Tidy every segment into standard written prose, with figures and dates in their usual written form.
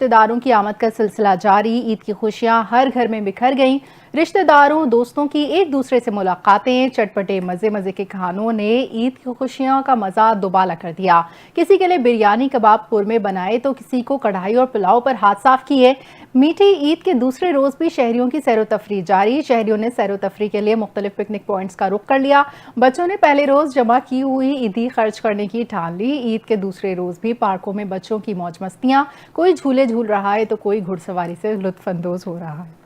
رشتہ داروں کی آمد کا سلسلہ جاری، عید کی خوشیاں ہر گھر میں بکھر گئیں۔ رشتہ داروں دوستوں کی ایک دوسرے سے ملاقاتیں، چٹپٹے مزے کے کھانوں نے عید کی خوشیاں کا مزہ دوبالا کر دیا۔ کسی کے لیے بریانی، کباب، قورمے بنائے تو کسی کو کڑھائی اور پلاؤ پر ہاتھ صاف کیے۔ میٹھی عید کے دوسرے روز بھی شہریوں کی سیر و تفریح جاری۔ شہریوں نے سیر و تفریح کے لیے مختلف پکنک پوائنٹس کا رخ کر لیا۔ بچوں نے پہلے روز جمع کی ہوئی عیدی خرچ کرنے کی ٹھان لی۔ عید کے دوسرے روز بھی پارکوں میں بچوں کی موج مستیاں، کوئی جھولے جھول رہا ہے تو کوئی گھڑ سواری سے لطف اندوز ہو رہا ہے۔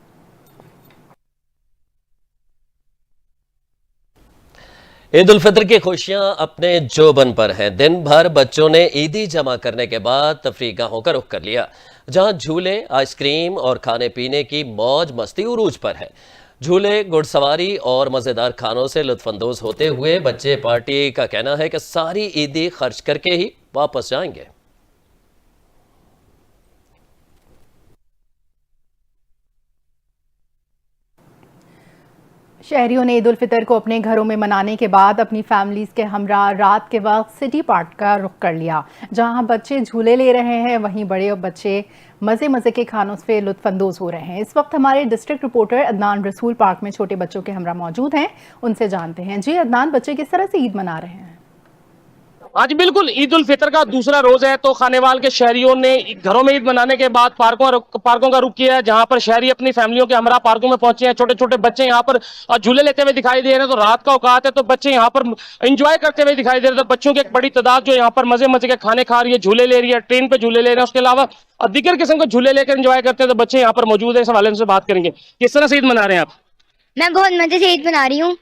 عید الفطر کی خوشیاں اپنے جوبن پر ہیں۔ دن بھر بچوں نے عیدی جمع کرنے کے بعد تفریح گاہوں کا رخ کر لیا، جہاں جھولے، آئس کریم اور کھانے پینے کی موج مستی عروج پر ہے۔ جھولے، گھڑ سواری اور مزیدار کھانوں سے لطف اندوز ہوتے ہوئے بچے پارٹی کا کہنا ہے کہ ساری عیدی خرچ کر کے ہی واپس جائیں گے۔ شہریوں نے عید الفطر کو اپنے گھروں میں منانے کے بعد اپنی فیملیز کے ہمراہ رات کے وقت سٹی پارک کا رخ کر لیا، جہاں بچے جھولے لے رہے ہیں وہیں بڑے اور بچے مزے کے کھانوں سے لطف اندوز ہو رہے ہیں۔ اس وقت ہمارے ڈسٹرکٹ رپورٹر عدنان رسول پارک میں چھوٹے بچوں کے ہمراہ موجود ہیں، ان سے جانتے ہیں۔ جی عدنان، بچے کس طرح سے عید منا رہے ہیں؟ آج بالکل عید الفطر کا دوسرا روز ہے، تو خانے وال کے شہریوں نے گھروں میں عید منانے کے بعد پارکوں کا رخ کیا ہے، جہاں پر شہری اپنی فیملیوں کے ہمراہ پارکوں میں پہنچے ہیں۔ چھوٹے چھوٹے بچے یہاں پر جھولے لیتے ہوئے دکھائی دے رہے ہیں، تو رات کا اوقات ہے تو بچے یہاں پر انجوائے کرتے ہوئے دکھائی دے رہے ہیں۔ تو بچوں کی ایک بڑی تعداد جو یہاں پر مزے کے کھانے کھا رہی ہے، جھولے لے رہی ہے، ٹرین پہ جھولے لے رہے ہیں، اس کے علاوہ دیگر قسم کے جھولے لے کر انجوائے کرتے ہیں۔ تو بچے یہاں پر موجود ہیں، اس حوالے سے بات کریں گے۔ کس طرح سے عید منا رہے ہیں آپ؟ میں بہت مزے سے عید منا رہی ہوں۔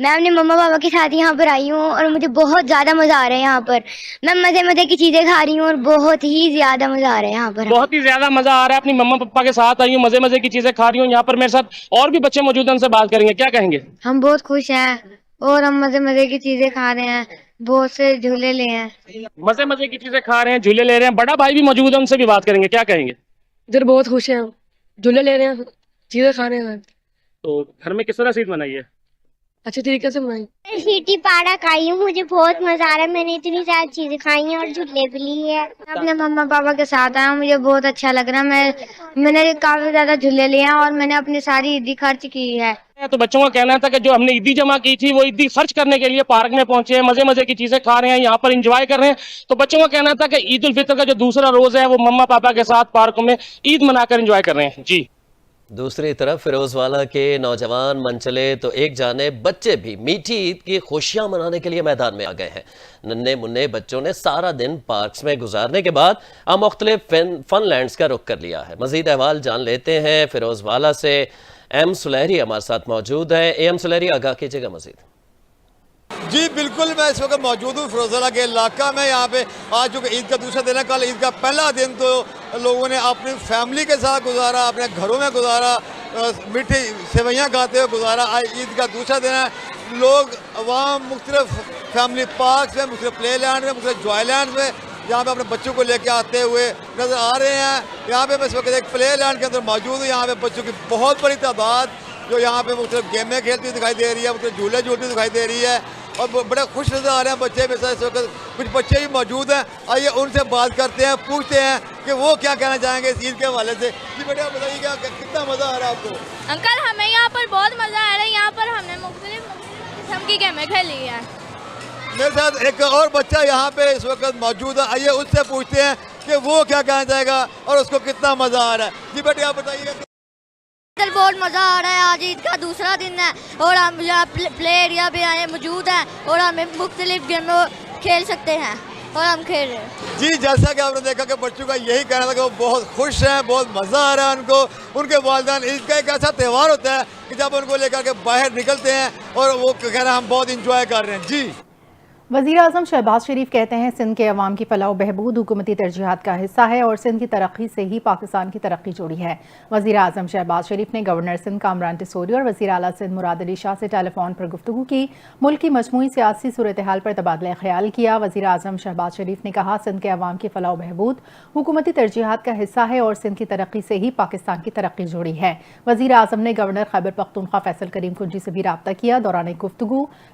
میں اپنے مما پاپا کے ساتھ یہاں پر آئی ہوں اور مجھے بہت زیادہ مزہ آ رہا ہے یہاں پر۔ میں مزے کی چیزیں کھا رہی ہوں اور بہت ہی زیادہ مزہ آ رہا ہے یہاں پر۔ بہت ہی زیادہ مزہ آ رہا ہے، اپنی مما پاپا کے ساتھ آئی ہوں، مزے کی چیزیں کھا رہی ہوں۔ یہاں پر میرے ساتھ اور بھی بچے موجود ہیں، ان سے بات کریں گے۔ کیا کہیں گے؟ ہم بہت خوش ہیں اور ہم مزے کی چیزیں کھا رہے ہیں، بہت سے جھولے لے ہیں۔ مزے کی چیزیں کھا رہے ہیں، جھولے لے رہے ہیں۔ بڑا بھائی بھی موجود ہے، ان سے بھی بات کریں گے۔ کیا کہیں گے؟ ادھر بہت خوش ہیں، جھولے لے رہے ہیں، چیزیں کھا رہے ہیں۔ تو گھر میں کس طرح سے عید منائی ہے؟ اچھے طریقے سے منائی۔ میں سٹی پارک آئی ہوں، مجھے بہت مزہ آ رہا ہے۔ میں نے اتنی ساری چیزیں کھائی ہیں اور جھولے بھی لیے ہیں۔ اپنے مما پاپا کے ساتھ آیا ہوں، مجھے بہت اچھا لگ رہا ہے۔ میں نے کافی زیادہ جھولے لیے ہیں اور میں نے اپنی ساری عیدی خرچ کی ہے۔ تو بچوں کا کہنا تھا کہ جو ہم نے عیدی جمع کی تھی وہ عیدی خرچ کرنے کے لیے پارک میں پہنچے ہیں، مزے کی چیزیں کھا رہے ہیں، یہاں پر انجوائے کر رہے ہیں۔ تو بچوں کا کہنا تھا کہ عید الفطر کا جو دوسرا روز ہے وہ مما پاپا کے ساتھ پارکوں میں عید منا کر انجوائے کر رہے ہیں۔ جی دوسری طرف فیروز والا کے نوجوان من چلے تو ایک جانب بچے بھی میٹھی عید کی خوشیاں منانے کے لیے میدان میں آ گئے ہیں۔ ننھے منھے بچوں نے سارا دن پارکس میں گزارنے کے بعد اب مختلف فن لینڈز کا رخ کر لیا ہے۔ مزید احوال جان لیتے ہیں فیروز والا سے۔ ایم سلیری ہمارے ساتھ موجود ہیں۔ ایم سلیری، آگاہ کیجیے گا مزید۔ جی بالکل، میں اس وقت موجود ہوں فیروزوالا کے علاقہ میں۔ یہاں پہ آج چونکہ عید کا دوسرا دن ہے، کل عید کا پہلا دن تو لوگوں نے اپنی فیملی کے ساتھ گزارا، اپنے گھروں میں گزارا، میٹھی سیویاں کھاتے ہوئے گزارا۔ آج عید کا دوسرا دن ہے، لوگ عوام مختلف فیملی پارکس میں، مختلف پلے لینڈ میں، مختلف جوائے لینڈ میں یہاں پہ اپنے بچوں کو لے کے آتے ہوئے نظر آ رہے ہیں۔ یہاں پہ میں اس وقت ایک پلے لینڈ کے اندر موجود ہوں۔ یہاں پہ بچوں کی بہت بڑی تعداد جو یہاں پہ مختلف گیمیں کھیلتی ہوئی دکھائی دے رہی ہے، مختلف جھولے جھولتی دکھائی دے رہی ہے، اور بڑے خوش نظر آ رہے ہیں بچے بھی۔ اس وقت کچھ بچے بھی موجود ہیں، آئیے ان سے بات کرتے ہیں، پوچھتے ہیں کہ وہ کیا کہنا چاہیں گے اس عید کے حوالے سے۔ جی بیٹا آپ بتائیے کہ کتنا مزہ آ رہا ہے آپ کو؟ انکل ہمیں یہاں پر بہت مزہ آ رہا ہے، یہاں پر ہم نے مختلف قسم کی گیمیں کھیلی ہیں۔ میرے ساتھ ایک اور بچہ یہاں پہ اس وقت موجود ہے، آئیے اس سے پوچھتے ہیں کہ وہ کیا کہنا چاہے گا اور اس کو کتنا مزہ آ رہا ہے۔ جی بیٹے آپ بتائیے گا۔ بہت مزہ آ رہا ہے، آج عید کا دوسرا دن ہے اور ہم یہاں پلے ایریا بھی آئے موجود ہیں اور ہمیں مختلف گیموں کھیل سکتے ہیں اور ہم کھیل رہے ہیں۔ جی جیسا کہ آپ نے دیکھا کہ بچوں کا یہی کہنا تھا کہ وہ بہت خوش ہیں، بہت مزہ آ رہا ہے ان کو۔ ان کے والدین، عید کا ایک ایسا تہوار ہوتا ہے کہ جب ان کو لے کر کے باہر نکلتے ہیں اور وہ کہہ رہے ہیں ہم بہت انجوائے کر رہے ہیں۔ جی وزیر اعظم شہباز شریف کہتے ہیں سندھ کے عوام کی فلاح و بہبود حکومتی ترجیحات کا حصہ ہے اور سندھ کی ترقی سے ہی پاکستان کی ترقی جڑی ہے۔ وزیر اعظم شہباز شریف نے گورنر سندھ کامران ٹسوری اور وزیر اعلیٰ سندھ مراد علی شاہ سے ٹیلی فون پر گفتگو کی، ملک کی مجموعی سیاسی صورتحال پر تبادلہ خیال کیا۔ وزیر اعظم شہباز شریف نے کہا سندھ کے عوام کی فلاح و بہبود حکومتی ترجیحات کا حصہ ہے اور سندھ کی ترقی سے ہی پاکستان کی ترقی جڑی ہے۔ وزیر اعظم نے گورنر خیبر پختونخوا فیصل کریم کنڈی سے بھی رابطہ کیا۔ دوران گفتگو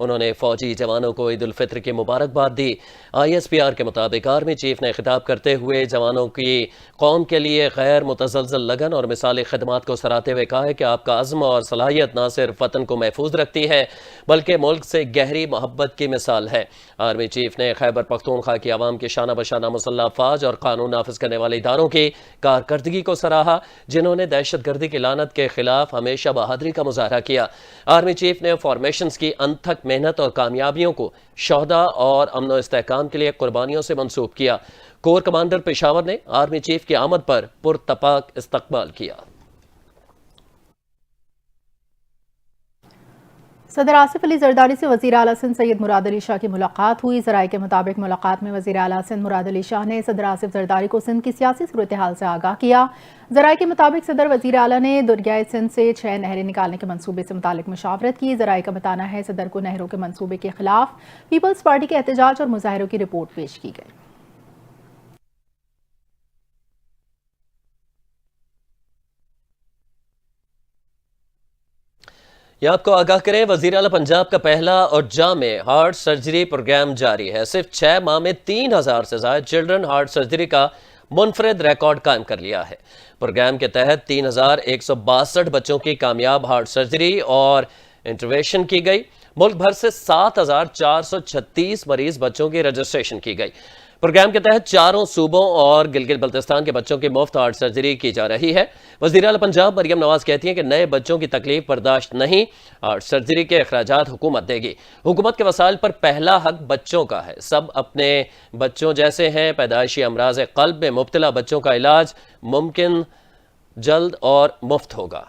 انہوں نے فوجی جوانوں کو عید الفطر کی مبارکباد دی۔ ISPR کے مطابق آرمی چیف نے خطاب کرتے ہوئے جوانوں کی قوم کے لیے غیر متزلزل لگن اور مثالی خدمات کو سراہتے ہوئے کہا ہے کہ آپ کا عزم اور صلاحیت نہ صرف وطن کو محفوظ رکھتی ہے بلکہ ملک سے گہری محبت کی مثال ہے۔ آرمی چیف نے خیبر پختونخوا کی عوام کی شانہ بشانہ مسلح افواج اور قانون نافذ کرنے والے اداروں کی کارکردگی کو سراہا، جنہوں نے دہشت گردی کی لعنت کے خلاف ہمیشہ بہادری کا مظاہرہ کیا۔ آرمی چیف نے فارمیشنز کی انتھک محنت اور کامیابیوں کو شہداء اور امن و استحکام کے لیے قربانیوں سے منسوب کیا۔ کور کمانڈر پشاور نے آرمی چیف کی آمد پر پرتپاک استقبال کیا۔ صدر آصف علی زرداری سے وزیر اعلیٰ سندھ سید مراد علی شاہ کی ملاقات ہوئی۔ ذرائع کے مطابق ملاقات میں وزیر اعلیٰ سندھ مراد علی شاہ نے صدر آصف زرداری کو سندھ کی سیاسی صورتحال سے آگاہ کیا۔ ذرائع کے مطابق صدر وزیر اعلیٰ نے دریائے سندھ سے 6 نہریں نکالنے کے منصوبے سے متعلق مشاورت کی۔ ذرائع کا بتانا ہے صدر کو نہروں کے منصوبے کے خلاف پیپلز پارٹی کے احتجاج اور مظاہروں کی رپورٹ پیش کی گئی۔ یہ آپ کو آگاہ کریں، وزیر اعلیٰ پنجاب کا پہلا اور جامع ہارٹ سرجری پروگرام جاری ہے۔ صرف 6 ماہ میں 3000 سے زائد چلڈرن ہارٹ سرجری کا منفرد ریکارڈ قائم کر لیا ہے۔ پروگرام کے تحت 3162 بچوں کی کامیاب ہارٹ سرجری اور انٹروینشن کی گئی۔ ملک بھر سے 7436 مریض بچوں کی رجسٹریشن کی گئی۔ پروگرام کے تحت 4 صوبوں اور گلگت بلتستان کے بچوں کی مفت ہارٹ سرجری کی جا رہی ہے۔ وزیر اعلیٰ پنجاب مریم نواز کہتی ہیں کہ نئے بچوں کی تکلیف برداشت نہیں، ہارٹ سرجری کے اخراجات حکومت دے گی۔ حکومت کے وسائل پر پہلا حق بچوں کا ہے، سب اپنے بچوں جیسے ہیں۔ پیدائشی امراض قلب میں مبتلا بچوں کا علاج ممکن جلد اور مفت ہوگا۔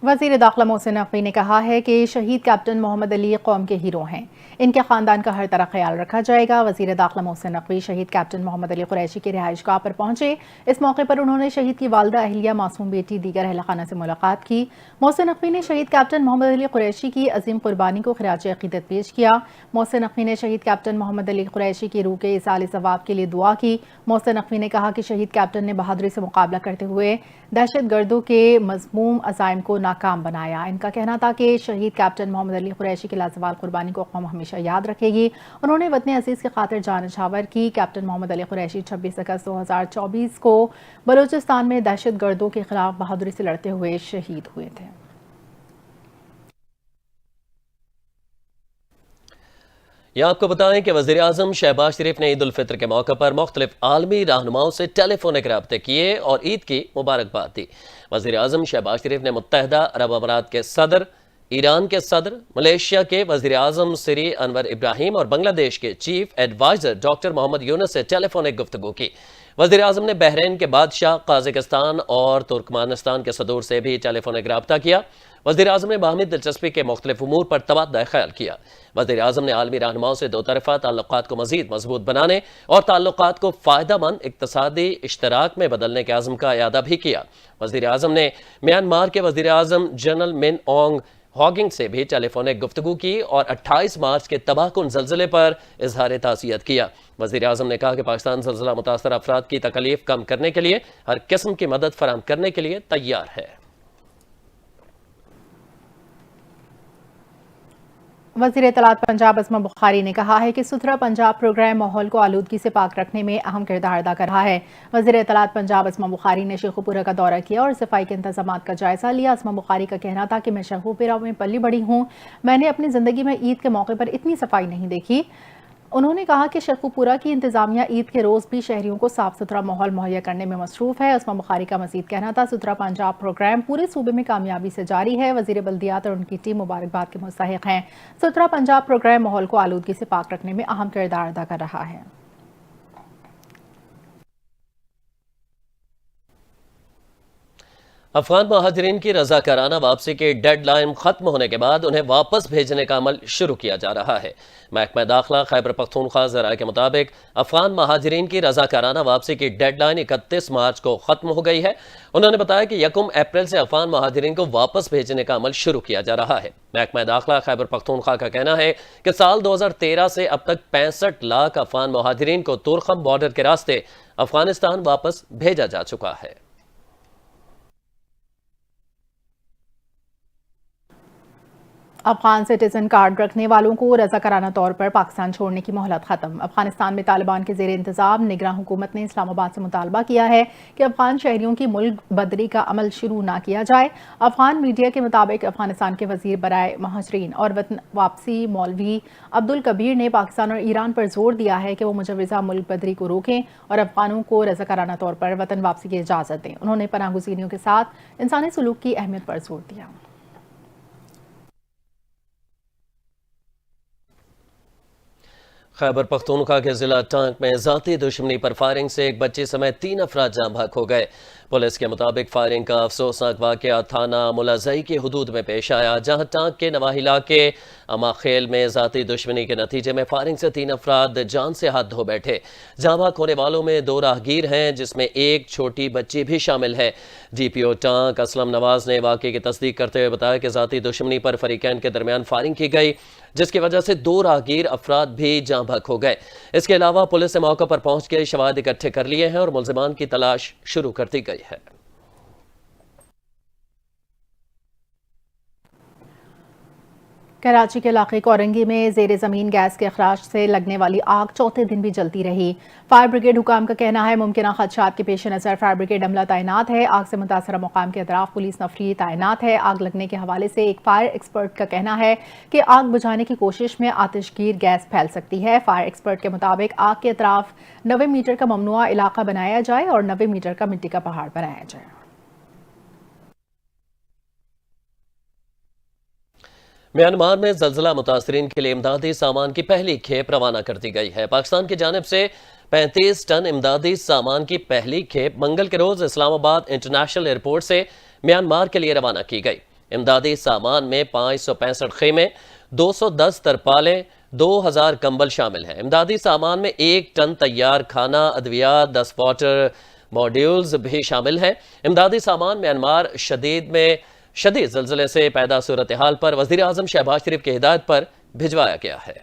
وزیر داخلہ محسن نقوی نے کہا ہے کہ شہید کیپٹن محمد علی قوم کے ہیرو ہیں، ان کے خاندان کا ہر طرح خیال رکھا جائے گا۔ وزیر داخلہ محسن نقوی شہید کیپٹن محمد علی قریشی کی رہائش گاہ پر پہنچے۔ اس موقع پر انہوں نے شہید کی والدہ اہلیہ، معصوم بیٹی، دیگر اہل خانہ سے ملاقات کی۔ محسن نقوی نے شہید کیپٹن محمد علی قریشی کی عظیم قربانی کو خراج عقیدت پیش کیا۔ محسن نقوی نے شہید کیپٹن محمد علی قریشی کی روح کے ایصال ثواب کے لیے دعا کی۔ محسن نقوی نے کہا کہ شہید کیپٹن نے بہادری سے مقابلہ کرتے ہوئے دہشت گردوں کے مذموم عزائم کو ناکام بنایا۔ ان کا کہنا تھا کہ شہید کیپٹن محمد علی قریشی کی لازوال قربانی کو قوم ہمیشہ یاد رکھے گی۔ انہوں نے وطن عزیز کی خاطر جان نچھاور کی۔ کیپٹن محمد علی قریشی 26 اگست 2024 کو بلوچستان میں دہشت گردوں کے خلاف بہادری سے لڑتے ہوئے شہید ہوئے تھے۔ یہ آپ کو بتائیں کہ وزیر اعظم شہباز شریف نے عید الفطر کے موقع پر مختلف عالمی رہنماؤں سے ٹیلی فونک رابطے کیے اور عید کی مبارکباد دی۔ وزیر اعظم شہباز شریف نے متحدہ عرب امارات کے صدر، ایران کے صدر، ملیشیا کے وزیر اعظم سری انور ابراہیم اور بنگلہ دیش کے چیف ایڈوائزر ڈاکٹر محمد یونس سے ٹیلی فونک گفتگو کی۔ وزیر اعظم نے بحرین کے بادشاہ، قازقستان اور ترکمانستان کے صدور سے بھی ٹیلی فونک رابطہ کیا۔ وزیر اعظم نے باہمی دلچسپی کے مختلف امور پر تبادلہ خیال کیا۔ وزیر اعظم نے عالمی رہنماؤں سے 2 طرفہ تعلقات کو مزید مضبوط بنانے اور تعلقات کو فائدہ مند اقتصادی اشتراک میں بدلنے کے عزم کا اعادہ بھی کیا۔ وزیر اعظم نے میانمار کے وزیر اعظم جنرل من اونگ ہاگنگ سے بھی ٹیلی فونک گفتگو کی اور 28 مارچ کے تباہ کن زلزلے پر اظہار تعزیت کیا۔ وزیر اعظم نے کہا کہ پاکستان زلزلہ متاثرہ افراد کی تکلیف کم کرنے کے لیے ہر قسم کی مدد فراہم کرنے کے لیے تیار ہے۔ وزیر اطلاعات پنجاب اسما بخاری نے کہا ہے کہ ستھرا پنجاب پروگرام ماحول کو آلودگی سے پاک رکھنے میں اہم کردار ادا کر رہا ہے۔ وزیر اطلاعات پنجاب اسما بخاری نے شیخو پورہ کا دورہ کیا اور صفائی کے انتظامات کا جائزہ لیا۔ اسما بخاری کا کہنا تھا کہ میں شیخو پورہ میں پلی بڑھی ہوں، میں نے اپنی زندگی میں عید کے موقع پر اتنی صفائی نہیں دیکھی۔ انہوں نے کہا کہ شیخو پورہ کی انتظامیہ عید کے روز بھی شہریوں کو صاف ستھرا ماحول مہیا کرنے میں مصروف ہے۔ اسما بخاری کا مزید کہنا تھا ستھرا پنجاب پروگرام پورے صوبے میں کامیابی سے جاری ہے۔ وزیر بلدیات اور ان کی ٹیم مبارکباد کے مستحق ہیں۔ ستھرا پنجاب پروگرام ماحول کو آلودگی سے پاک رکھنے میں اہم کردار ادا کر رہا ہے۔ افغان مہاجرین کی رضاکارانہ واپسی کی ڈیڈ لائن ختم ہونے کے بعد انہیں واپس بھیجنے کا عمل شروع کیا جا رہا ہے۔ محکمہ داخلہ خیبر پختونخوا ذرائع کے مطابق افغان مہاجرین کی رضاکارانہ واپسی کی ڈیڈ لائن 31 مارچ کو ختم ہو گئی ہے۔ انہوں نے بتایا کہ 1 اپریل سے افغان مہاجرین کو واپس بھیجنے کا عمل شروع کیا جا رہا ہے۔ محکمہ داخلہ خیبر پختونخوا کا کہنا ہے کہ سال 2013 سے اب تک 65 لاکھ افغان مہاجرین کو تورخم بارڈر کے راستے افغانستان واپس بھیجا جا چکا ہے۔ افغان سٹیزن کارڈ رکھنے والوں کو رضاکارانہ طور پر پاکستان چھوڑنے کی مہلت ختم۔ افغانستان میں طالبان کے زیر انتظام نگراں حکومت نے اسلام آباد سے مطالبہ کیا ہے کہ افغان شہریوں کی ملک بدری کا عمل شروع نہ کیا جائے۔ افغان میڈیا کے مطابق افغانستان کے وزیر برائے مہاجرین اور وطن واپسی مولوی عبدالکبیر نے پاکستان اور ایران پر زور دیا ہے کہ وہ مجوزہ ملک بدری کو روکیں اور افغانوں کو رضاکارانہ طور پر وطن واپسی کی اجازت دیں۔ انہوں نے پناہ گزینوں کے ساتھ انسانی سلوک کی اہمیت پر زور دیا۔ خیبر پختونخوا کے ضلع ٹانک میں ذاتی دشمنی پر فائرنگ سے ایک بچے سمیت 3 افراد جاں بحق ہو گئے۔ پولیس کے مطابق فائرنگ کا افسوسناک واقعہ تھانہ ملازئی کی حدود میں پیش آیا، جہاں ٹانک کے نواحی علاقے اماخیل میں ذاتی دشمنی کے نتیجے میں فائرنگ سے 3 افراد جان سے ہاتھ دھو بیٹھے۔ جاں بحق ہونے والوں میں 2 راہگیر ہیں، جس میں ایک چھوٹی بچی بھی شامل ہے۔ ڈی پی او ٹانک اسلم نواز نے واقعے کی تصدیق کرتے ہوئے بتایا کہ ذاتی دشمنی پر فریقین کے درمیان فائرنگ کی گئی، جس کی وجہ سے 2 راہگیر افراد بھی جاں بحق ہو گئے۔ اس کے علاوہ پولیس نے موقع پر پہنچ کے شواہد اکٹھے کر لیے ہیں اور ملزمان کی تلاش شروع کر دی گئی ہے۔ کراچی کے علاقے کورنگی میں زیر زمین گیس کے اخراج سے لگنے والی آگ چوتھے دن بھی جلتی رہی۔ فائر بریگیڈ حکام کا کہنا ہے ممکنہ خدشات کے پیش نظر فائر بریگیڈ عملہ تعینات ہے۔ آگ سے متاثرہ مقام کے اطراف پولیس نفری تعینات ہے۔ آگ لگنے کے حوالے سے ایک فائر ایکسپرٹ کا کہنا ہے کہ آگ بجھانے کی کوشش میں آتش گیر گیس پھیل سکتی ہے۔ فائر ایکسپرٹ کے مطابق آگ کے اطراف 90 میٹر کا ممنوعہ علاقہ بنایا جائے اور 90 میٹر کا مٹی کا پہاڑ بنایا جائے۔ میانمار میں زلزلہ متاثرین کے لیے امدادی سامان کی پہلی کھیپ روانہ کر دی گئی ہے۔ پاکستان کی جانب سے 35 ٹن امدادی سامان کی پہلی کھیپ منگل کے روز اسلام آباد انٹرنیشنل ایئرپورٹ سے میانمار کے لیے روانہ کی گئی۔ امدادی سامان میں 565 خیمے، 210 ترپالیں، 2000 کمبل شامل ہیں۔ امدادی سامان میں 1 ٹن تیار کھانا، ادویات، 10 واٹر ماڈیولز بھی شامل ہیں۔ امدادی سامان میانمار شدید زلزلے سے پیدا صورتحال پر وزیر اعظم شہباز شریف کی ہدایت پر بھجوایا گیا ہے۔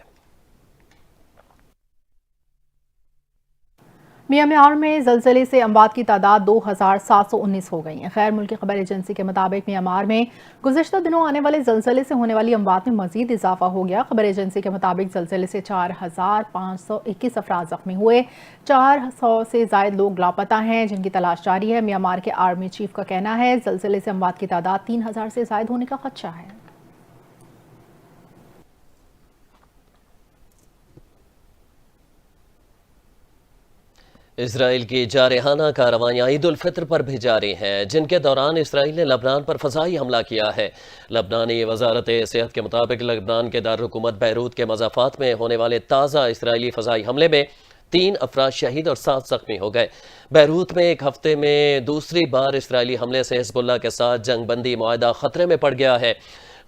میانمار میں زلزلے سے اموات کی تعداد 2719 ہو گئی ہے۔ غیر ملکی خبر ایجنسی کے مطابق میانمار میں گزشتہ دنوں آنے والے زلزلے سے ہونے والی اموات میں مزید اضافہ ہو گیا۔ خبر ایجنسی کے مطابق زلزلے سے 4521 افراد زخمی ہوئے، 400 سے زائد لوگ لاپتہ ہیں جن کی تلاش جاری ہے۔ میانمار کے آرمی چیف کا کہنا ہے زلزلے سے اموات کی تعداد 3000 سے زائد ہونے کا خدشہ ہے۔ اسرائیل کی جارحانہ کارروائیاں عید الفطر پر بھی جاری ہیں، جن کے دوران اسرائیل نے لبنان پر فضائی حملہ کیا ہے۔ لبنانی وزارت صحت کے مطابق لبنان کے دارالحکومت بیروت کے مضافات میں ہونے والے تازہ اسرائیلی فضائی حملے میں 3 افراد شہید اور 7 زخمی ہو گئے۔ بیروت میں ایک ہفتے میں دوسری بار اسرائیلی حملے سے حزب اللہ کے ساتھ جنگ بندی معاہدہ خطرے میں پڑ گیا ہے۔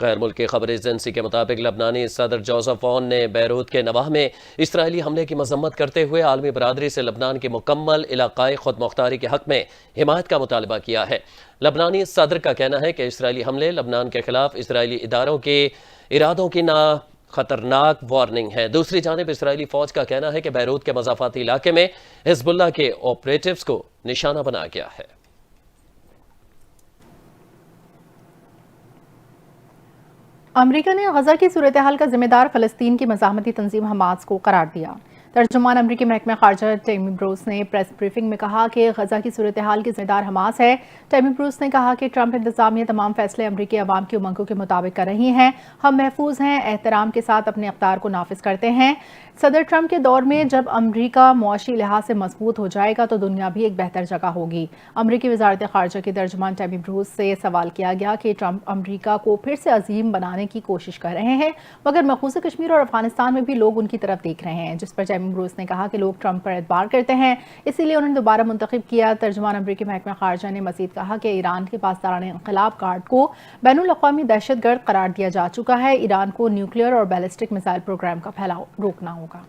غیر ملکی خبر ایجنسی کے مطابق لبنانی صدر جوزف اون نے بیروت کے نواح میں اسرائیلی حملے کی مذمت کرتے ہوئے عالمی برادری سے لبنان کی مکمل علاقائی خود مختاری کے حق میں حمایت کا مطالبہ کیا ہے۔ لبنانی صدر کا کہنا ہے کہ اسرائیلی حملے لبنان کے خلاف اسرائیلی اداروں کے ارادوں کی خطرناک وارننگ ہے۔ دوسری جانب اسرائیلی فوج کا کہنا ہے کہ بیروت کے مضافاتی علاقے میں حزب اللہ کے آپریٹیوز کو نشانہ بنایا گیا ہے۔ امریکہ نے غزہ کی صورتحال کا ذمہ دار فلسطین کی مزاحمتی تنظیم حماس کو قرار دیا۔ ترجمان امریکی محکمہ خارجہ ٹیمی بروس نے پریس بریفنگ میں کہا کہ غزہ کی صورتحال کی ذمہ دار حماس ہے۔ ٹیمی بروس نے کہا کہ ٹرمپ انتظامیہ تمام فیصلے امریکی عوام کی امنگوں کے مطابق کر رہی ہیں۔ ہم محفوظ ہیں، احترام کے ساتھ اپنے اقدار کو نافذ کرتے ہیں۔ صدر ٹرمپ کے دور میں جب امریکہ معاشی لحاظ سے مضبوط ہو جائے گا تو دنیا بھی ایک بہتر جگہ ہوگی۔ امریکی وزارت خارجہ کے ترجمان ٹیمی بروس سے سوال کیا گیا کہ ٹرمپ امریکہ کو پھر سے عظیم بنانے کی کوشش کر رہے ہیں، مگر مقبوضہ کشمیر اور افغانستان میں بھی لوگ ان کی طرف دیکھ رہے ہیں، جس پر ٹیمی بروس نے کہا کہ لوگ ٹرمپ پر اعتبار کرتے ہیں، اسی لیے انہوں نے دوبارہ منتخب کیا۔ ترجمان امریکی محکمہ خارجہ نے مزید کہا کہ ایران کے پاسداران انقلاب گارڈ کو بین الاقوامی دہشت گرد قرار دیا جا چکا ہے۔ ایران کو نیوکلیئر اور بیلسٹک میزائل پروگرام کا پھیلاؤ روکنا ہوگا۔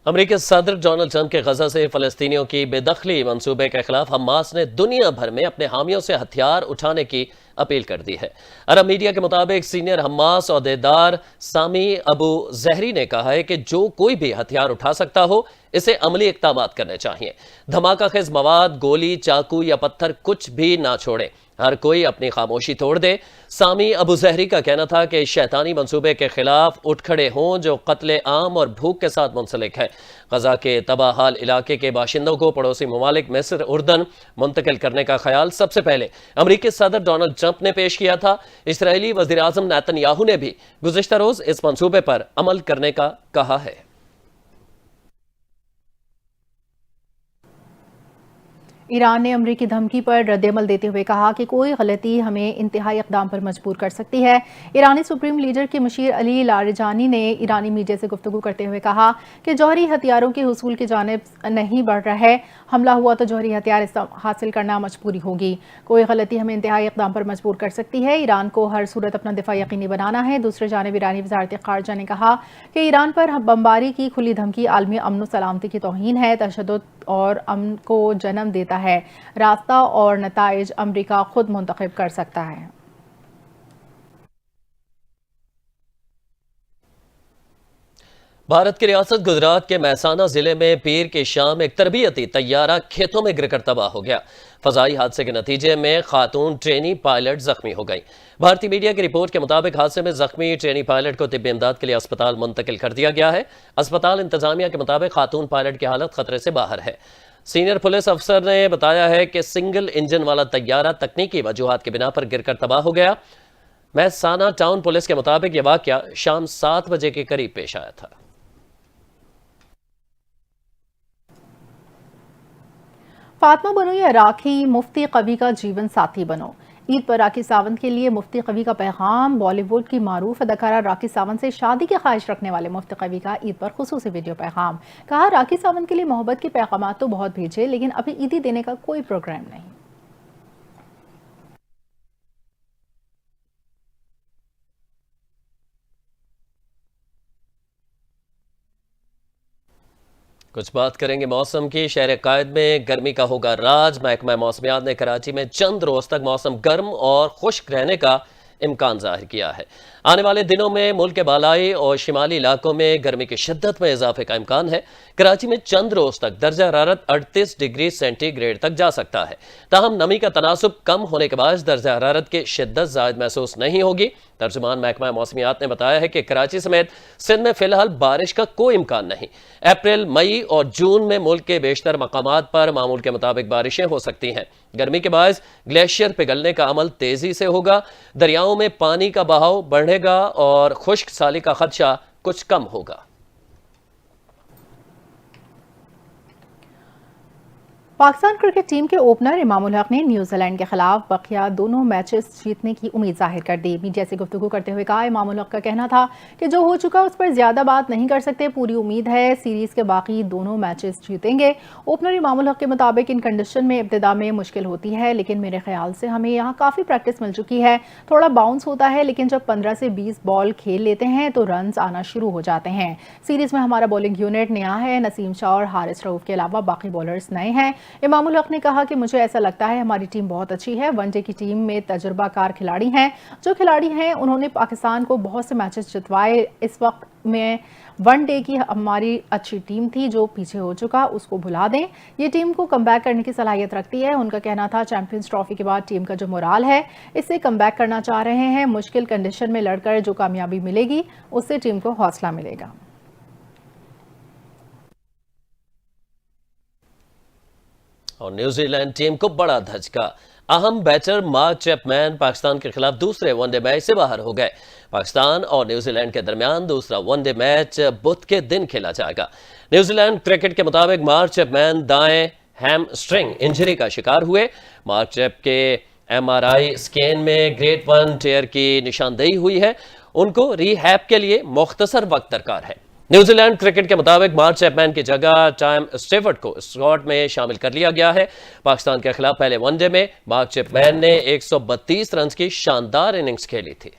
امریکی صدر ڈونلڈ ٹرمپ کے غزہ سے فلسطینیوں کی بے دخلی منصوبے کے خلاف حماس نے دنیا بھر میں اپنے حامیوں سے ہتھیار اٹھانے کی اپیل کر دی ہے۔ عرب میڈیا کے مطابق سینئر حماس عہدیدار سامی ابو زہری نے کہا ہے کہ جو کوئی بھی ہتھیار اٹھا سکتا ہو اسے عملی اقدامات کرنے چاہیے۔ دھماکہ خیز مواد، گولی، چاقو یا پتھر کچھ بھی نہ چھوڑے، ہر کوئی اپنی خاموشی توڑ دے۔ سامی ابو زہری کا کہنا تھا کہ اس شیطانی منصوبے کے خلاف اٹھ کھڑے ہوں جو قتل عام اور بھوک کے ساتھ منسلک ہے۔ غزہ کے تباہ حال علاقے کے باشندوں کو پڑوسی ممالک مصر، اردن منتقل کرنے کا خیال سب سے پہلے امریکی صدر ڈونلڈ ٹرمپ نے پیش کیا تھا۔ اسرائیلی وزیر اعظم نیتن یاہو نے بھی گزشتہ روز اس منصوبے پر عمل کرنے کا کہا ہے۔ ایران نے امریکی دھمکی پر رد عمل دیتے ہوئے کہا کہ کوئی غلطی ہمیں انتہائی اقدام پر مجبور کر سکتی ہے۔ ایرانی سپریم لیڈر کے مشیر علی لاریجانی نے ایرانی میڈیا سے گفتگو کرتے ہوئے کہا کہ جوہری ہتھیاروں کے حصول کی جانب نہیں بڑھ رہا ہے، حملہ ہوا تو جوہری ہتھیار حاصل کرنا مجبوری ہوگی، کوئی غلطی ہمیں انتہائی اقدام پر مجبور کر سکتی ہے، ایران کو ہر صورت اپنا دفاع یقینی بنانا ہے۔ دوسری جانب ایرانی وزارت خارجہ نے کہا کہ ایران پر بمباری کی کھلی دھمکی عالمی امن و سلامتی کی توہین ہے، تشدد اور امن کو جنم دیتا ہے، راستہ اور نتائج امریکہ خود منتخب کر سکتا ہے۔ بھارت کی ریاست گجرات کے مہسانہ ضلع میں پیر کی شام ایک تربیتی طیارہ کھیتوں میں گر کر تباہ ہو گیا۔ فضائی حادثے کے نتیجے میں خاتون ٹرینی پائلٹ زخمی ہو گئی۔ بھارتی میڈیا کی رپورٹ کے مطابق حادثے میں زخمی ٹرینی پائلٹ کو طبی امداد کے لیے اسپتال منتقل کر دیا گیا ہے۔ اسپتال انتظامیہ کے مطابق خاتون پائلٹ کی حالت خطرے سے باہر ہے۔ سینئر پولیس افسر نے بتایا ہے کہ سنگل انجن والا طیارہ تکنیکی وجوہات کی بنا پر گر کر تباہ ہو گیا۔ مہسانہ ٹاؤن پولیس کے مطابق یہ واقعہ شام 7 بجے کے قریب پیش آیا تھا۔ فاطمہ بنو یا راکھی، مفتی قوی کا جیون ساتھی بنو۔ عید پر راکھی ساونت کے لیے مفتی قوی کا پیغام۔ بالی ووڈ کی معروف اداکارہ راکھی ساونت سے شادی کی خواہش رکھنے والے مفتی قوی کا عید پر خصوصی ویڈیو پیغام۔ کہا راکھی ساونت کے لیے محبت کے پیغامات تو بہت بھیجے لیکن ابھی عیدی دینے کا کوئی پروگرام نہیں۔ کچھ بات کریں گے موسم کی۔ شہر قائد میں گرمی کا ہوگا راج۔ محکمہ موسمیات نے کراچی میں چند روز تک موسم گرم اور خشک رہنے کا امکان ظاہر کیا ہے۔ آنے والے دنوں میں ملک کے بالائی اور شمالی علاقوں میں گرمی کی شدت میں اضافے کا امکان ہے۔ کراچی میں چند روز تک درجہ حرارت 38 ڈگری سینٹی گریڈ تک جا سکتا ہے۔ تاہم نمی کا تناسب کم ہونے کے باعث درجہ حرارت کی شدت زائد محسوس نہیں ہوگی۔ ترجمان محکمہ موسمیات نے بتایا ہے کہ کراچی سمیت سندھ میں فی الحال بارش کا کوئی امکان نہیں۔ اپریل، مئی اور جون میں ملک کے بیشتر مقامات پر معمول کے مطابق بارشیں ہو سکتی ہیں۔ گرمی کے باعث گلیشیئر پگھلنے کا عمل تیزی سے ہوگا، دریاؤں میں پانی کا بہاؤ بڑھے گا اور خشک سالی کا خدشہ کچھ کم ہوگا۔ پاکستان کرکٹ ٹیم کے اوپنر امام الحق نے نیوزی لینڈ کے خلاف بقیہ دونوں میچز جیتنے کی امید ظاہر کر دی۔ میڈیا سے گفتگو کرتے ہوئے کہا امام الحق کا کہنا تھا کہ جو ہو چکا اس پر زیادہ بات نہیں کر سکتے، پوری امید ہے سیریز کے باقی دونوں میچز جیتیں گے۔ اوپنر امام الحق کے مطابق ان کنڈیشن میں ابتدا میں مشکل ہوتی ہے لیکن میرے خیال سے ہمیں یہاں کافی پریکٹس مل چکی ہے، تھوڑا باؤنس ہوتا ہے لیکن جب 15 سے 20 بال کھیل لیتے ہیں تو رنز آنا شروع ہو جاتے ہیں۔ سیریز میں ہمارا بولنگ یونٹ نیا ہے، نسیم شاہ اور حارث رؤوف کے علاوہ باقی بولرز نئے ہیں۔ امام الحق نے کہا کہ مجھے ایسا لگتا ہے ہماری ٹیم بہت اچھی ہے، ون ڈے کی ٹیم میں تجربہ کار کھلاڑی ہیں، جو کھلاڑی ہیں انہوں نے پاکستان کو بہت سے میچز جتوائے۔ اس وقت میں ون ڈے کی ہماری اچھی ٹیم تھی، جو پیچھے ہو چکا اس کو بھلا دیں، یہ ٹیم کو کم بیک کرنے کی صلاحیت رکھتی ہے۔ ان کا کہنا تھا چیمپئنز ٹرافی کے بعد ٹیم کا جو مورال ہے اس سے کم بیک کرنا چاہ رہے ہیں، مشکل کنڈیشن میں لڑ کر جو کامیابی ملے گی اس سے ٹیم کو حوصلہ ملے گا۔ اور نیوزی لینڈ ٹیم کو بڑا دھچکا، اہم بیٹر مارک چیپمین پاکستان کے خلاف دوسرے ون ڈے میچ سے باہر ہو گئے۔ پاکستان اور نیوزی لینڈ کے درمیان دوسرا ون ڈے میچ بدھ کے دن کھیلا جائے گا۔ نیوزی لینڈ کرکٹ کے مطابق مارک چیپمین دائیں ہیم اسٹرنگ انجری کا شکار ہوئے۔ مارک چیپ کے MRI اسکین میں گریڈ 1 ٹیئر کی نشاندہی ہوئی ہے، ان کو ری ہیب کے لیے مختصر وقت درکار ہے۔ نیوزی لینڈ کرکٹ کے مطابق مارک چیپمین کی جگہ ٹائم اسٹیورٹ کو اسکواڈ میں شامل کر لیا گیا ہے۔ پاکستان کے خلاف پہلے ون ڈے میں مارک چیپمین نے 132 رنز کی شاندار اننگز کھیلی تھی۔